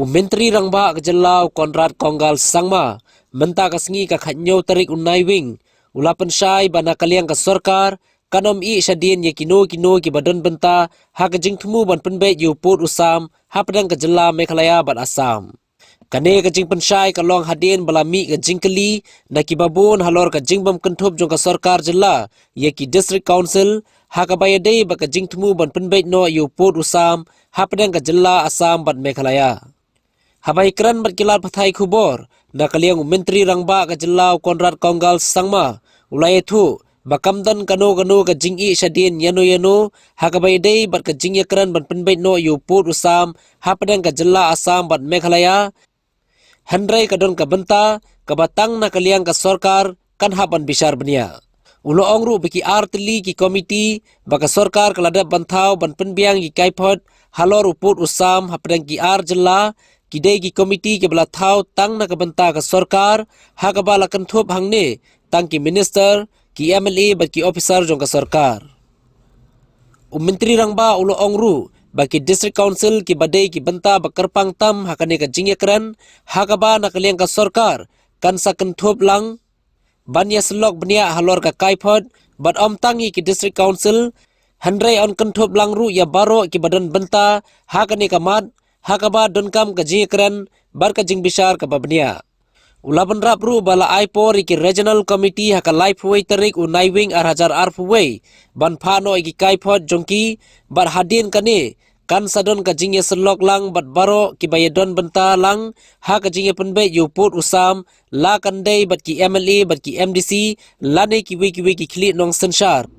Menteri Rangba ke Jylla Konrad Konggal Sangma menta kasngi ka khatnyo tarik unai wing ulapan syai bana kaliang ka Sorkar kanom I syadin ye kino ki badon Bynta ha ka jingthmu ban Pynbeit yu put Assam ha padang ka Jylla Meghalaya ban Assam. Kane ka jing pensyai ka long hadin balami ka jingkeli na ki babun halor ka jingbam kentup jong ka Sorkar Jylla ye ki District Council ha ka bayadei ba ka jingthmu ban Pynbeit no yu put Assam ha padang ka Jylla Assam ban Meghalaya. Habai keran berkilar pathai kubor na kaliang Menteri Rangba ke Jylla Konrad Konggal Sangma ulai itu bakamdan kano ke jingi syadin yano hakabai dei bat ke jingya keran ban Pynbeit no yu put Assam ha padang ke Jylla Assam ban Meghalaya handrai kadon ka Bynta ka batang na kaliang ka Sorkar kan haban bishar benia ulo ongru biki artli ki komiti baka Sorkar kaladap bantau ban Pynbiang ki Khappud halor uput Assam ha padang ki Jylla kidai ki komiti ke bala thau tang na ka Bynta ka Sorkar ha ka bala kanthop hangne tang ki minister ki MLA ba ki officer jong ka Sorkar. Menteri Rangba ulo ongru baki District Council ki badai ki Bynta ba kerpang tam ha kane ka jingekran ha ka ba na kaliang ka Sorkar kan sa kanthop lang banya selok benia halor ka Khappud bat om tangi ki District Council handrai on kanthop lang ru ya baro ki badan Bynta ha kane ka mat hakaba donkam ka jingkran bar ka jing bishar ka babnia ulaban rapru bala aipor ki regional committee haka lifeway tarik unai wing arhajar arfway ban phano ki Khappud jongki bar hadin kane kan sadon ka jingye selok lang bat baro ki bayadon Bynta lang ha ka jingye Pynbeit yu put Assam la kandai bat ki MLA bat ki MDC lane ki wiki kli nong sensar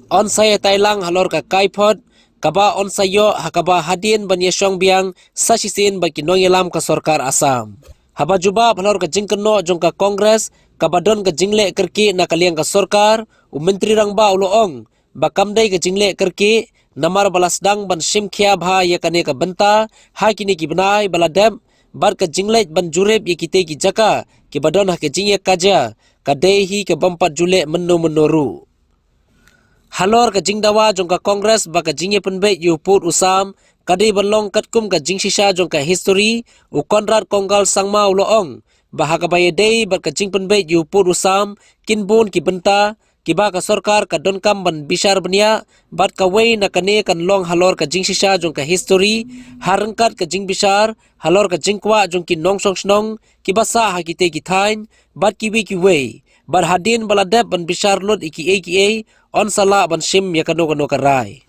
on saya tailang halor ka Khappud kaba on sayo hakaba hadin ban yeshong biang sasisin bagi nongelam ka Sorkar Assam. Haba juba halor ka jingkeno jong ka Kongres kabadon ka jingle kerki na kaliang ka Sorkar Menteri Rangba uloong bakamdai ka jingle kerki namar balasdang ban simkhia bha ya kane ka Bynta ha kini ki benai baladem bar ka jingle ban jureb ye kite ki jaka ki badon ha ke jingye kaja kadehi ke bampat jule menoru. Halor ka jingdawa jong ka Kongres ba ka jingye Pynbeit yu put Assam kadai balong katkum ka jingsisa jong ka history u Konrad Konggal Sangma uloong ba ka bayadei ba ka jing Pynbeit yu put Assam kinbun ki Bynta ki ba ka Sorkar ka donkam ban bishar benia bat ka wei na kane kan long halor ka jingsisa jong ka history harangkat ka jing bishar halor ka jingkwa jong ki nongsong snong ki basa hakite ki thain bat ki wei bar hadin baladep ban bishar lot iki on sala ban shim yakano karai.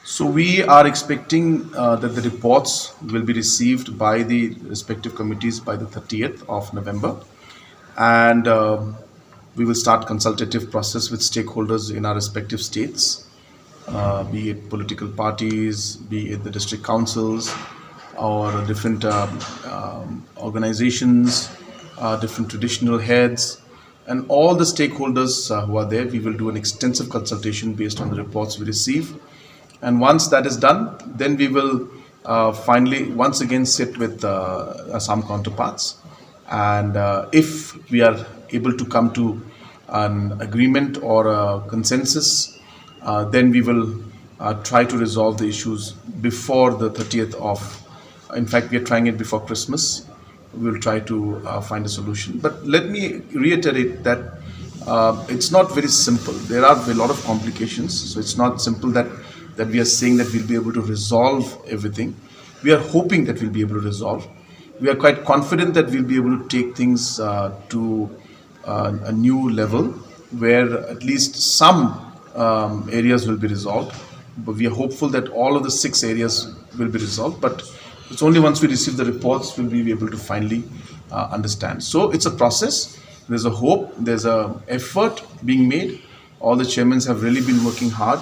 So we are expecting that the reports will be received by the respective committees by the 30th of November, and we will start consultative process with stakeholders in our respective states, be it political parties, be it the district councils, or different organizations, different traditional heads, and all the stakeholders who are there. We will do an extensive consultation based on the reports we receive. And once that is done, then we will finally once again sit with Assam counterparts. And if we are able to come to an agreement or a consensus, then we will try to resolve the issues before the 30th of, in fact, we are trying it before Christmas. We will try to find a solution. But let me reiterate that it's not very simple. There are a lot of complications. So it's not simple that we are saying that we'll be able to resolve everything. We are hoping that we'll be able to resolve. We are quite confident that we'll be able to take things to a new level where at least some areas will be resolved. But we are hopeful that all of the 6 areas will be resolved. But it's only once we receive the reports will we be able to finally understand. So it's a process. There's a hope. There's a effort being made. All the chairmen have really been working hard,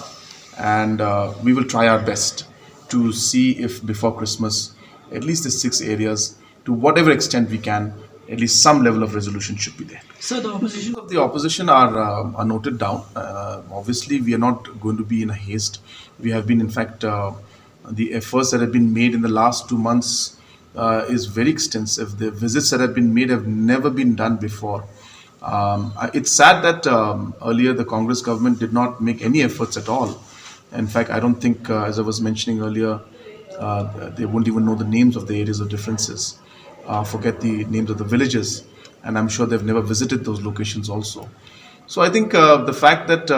and we will try our best to see if before Christmas, at least the 6 areas, to whatever extent we can, at least some level of resolution should be there. So the opposition of the opposition are noted down. Obviously, we are not going to be in a haste. We have been, in fact, the efforts that have been made in the last 2 months is very extensive. The visits that have been made have never been done before. It's sad that earlier the Congress government did not make any efforts at all. In fact, I don't think, as I was mentioning earlier, They won't even know the names of the areas of differences, forget the names of the villages, and I'm sure they've never visited those locations also. So I think the fact that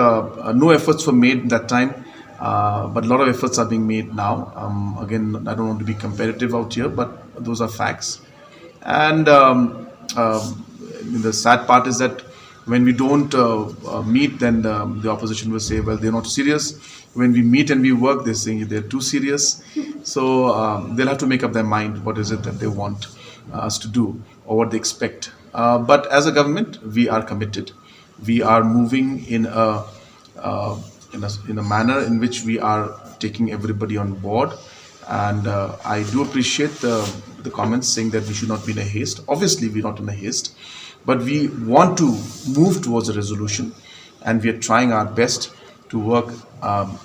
no efforts were made that time, but a lot of efforts are being made now. Again, I don't want to be competitive out here, but those are facts. And the sad part is that when we don't meet, then the opposition will say, well, they're not serious. When we meet and we work, they're saying they're too serious. So they'll have to make up their mind what is it that they want us to do or what they expect. But as a government, we are committed. We are moving in a manner in which we are taking everybody on board. And I do appreciate the comments saying that we should not be in a haste. Obviously, we're not in a haste, but we want to move towards a resolution, and we are trying our best to work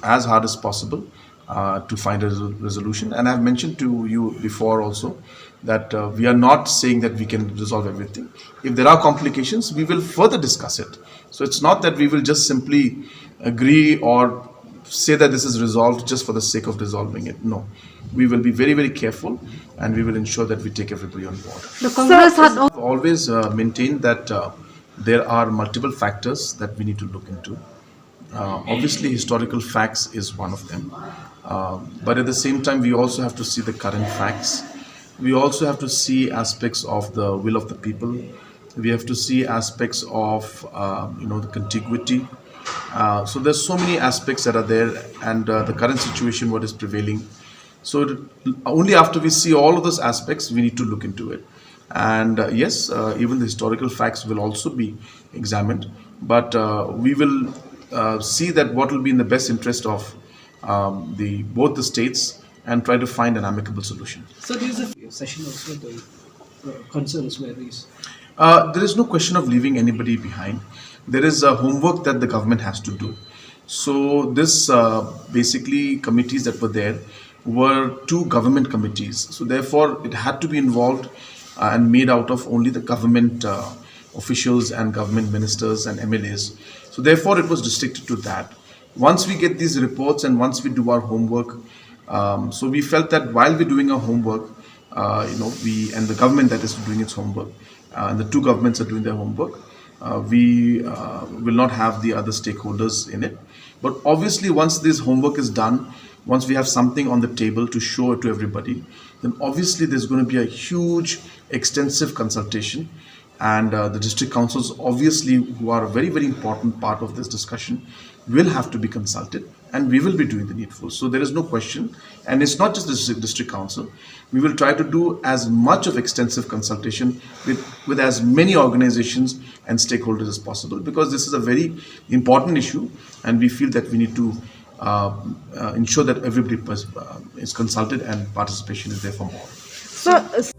as hard as possible to find a resolution. And I've mentioned to you before also that we are not saying that we can resolve everything. If there are complications, we will further discuss it. So it's not that we will just simply agree or say that this is resolved just for the sake of resolving it. No, we will be very, very careful, and we will ensure that we take everybody on board. The Congress had I've always maintained that there are multiple factors that we need to look into. Obviously, historical facts is one of them. But at the same time, we also have to see the current facts. We also have to see aspects of the will of the people. We have to see aspects of the contiguity. So there's so many aspects that are there, and the current situation, what is prevailing. So only after we see all of those aspects, we need to look into it. And yes, even the historical facts will also be examined, but we will see that what will be in the best interest of both the states and try to find an amicable solution. So there is a session also the concerns were raised. There is no question of leaving anybody behind. There is a homework that the government has to do. So this basically committees that were there were two government committees. So therefore, it had to be involved and made out of only the government officials and government ministers and MLAs. So therefore, it was restricted to that. Once we get these reports and once we do our homework, so we felt that while we're doing our homework, we and the government that is doing its homework, and the two governments are doing their homework, we will not have the other stakeholders in it. But obviously, once this homework is done, once we have something on the table to show it to everybody, then obviously there's going to be a huge, extensive consultation. And the district councils, obviously, who are a very, very important part of this discussion, will have to be consulted, and we will be doing the needful. So there is no question. And it's not just the district council. We will try to do as much of extensive consultation with as many organizations and stakeholders as possible, because this is a very important issue, and we feel that we need to ensure that everybody is consulted and participation is there for more. so